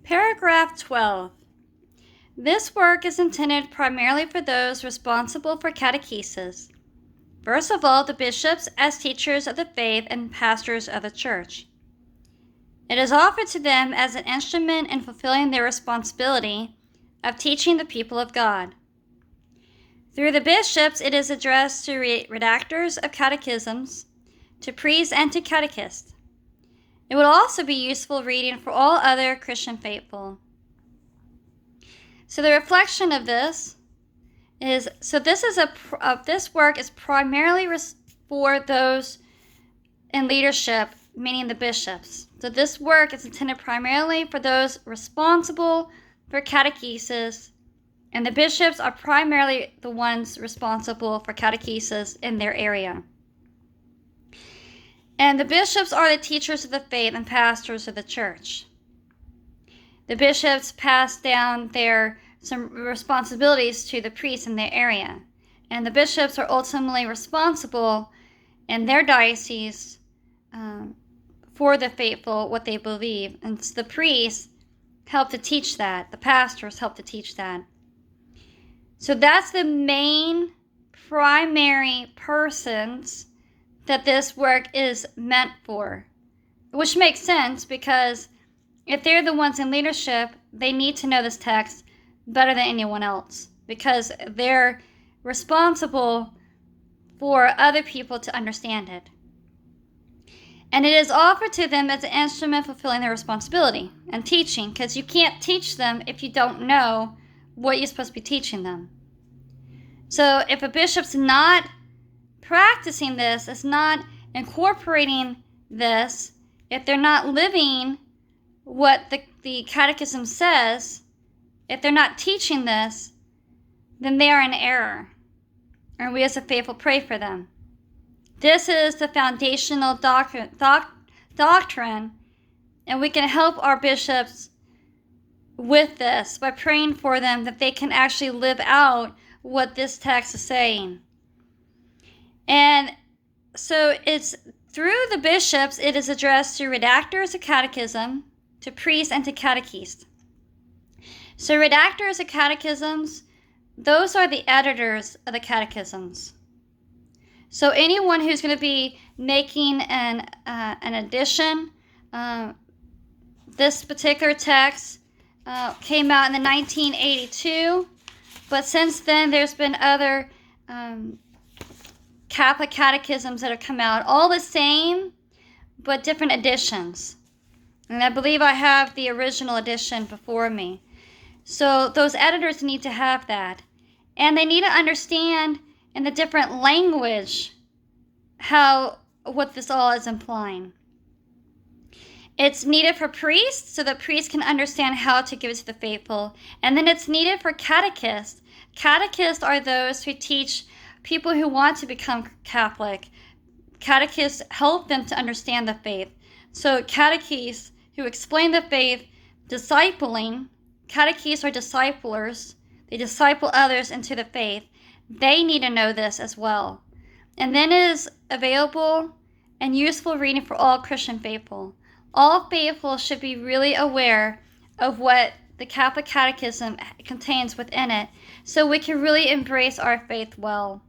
Paragraph 12. This work is intended primarily for those responsible for catechesis. First of all, the bishops as teachers of the faith and pastors of the church. It is offered to them as an instrument in fulfilling their responsibility of teaching the people of God. Through the bishops, it is addressed to redactors of catechisms, to priests, and to catechists. It will also be useful reading for all other Christian faithful. So the reflection of this is, this work is primarily for those in leadership, meaning the bishops. So this work is intended primarily for those responsible for catechesis, and the bishops are primarily the ones responsible for catechesis in their area. And the bishops are the teachers of the faith and pastors of the church. The bishops pass down some responsibilities to the priests in their area. And the bishops are ultimately responsible in their diocese for the faithful, what they believe. And the priests help to teach that. The pastors help to teach that. So that's the main primary persons that this work is meant for, which makes sense because if they're the ones in leadership, they need to know this text better than anyone else because they're responsible for other people to understand it. And it is offered to them as an instrument fulfilling their responsibility and teaching, because you can't teach them if you don't know what you're supposed to be teaching them. So if a bishop's not practicing this, is not incorporating this, if they're not living what the Catechism says, if they're not teaching this, then they are in error. And we as a faithful pray for them. This is the foundational doctrine, and we can help our bishops with this by praying for them that they can actually live out what this text is saying. And so it's through the bishops, it is addressed to redactors of catechism, to priests, and to catechists. So redactors of catechisms, those are the editors of the catechisms. So anyone who's going to be making an addition, this particular text came out in the 1982, but since then there's been other Catholic catechisms that have come out, all the same, but different editions. And I believe I have the original edition before me. So those editors need to have that. And they need to understand in the different language what this all is implying. It's needed for priests, so that priests can understand how to give it to the faithful. And then it's needed for catechists. Catechists are those who teach people who want to become Catholic. Catechists help them to understand the faith. So catechists who explain the faith, discipling, catechists are disciplers. They disciple others into the faith. They need to know this as well. And then it is available and useful reading for all Christian faithful. All faithful should be really aware of what the Catholic Catechism contains within it, so we can really embrace our faith well.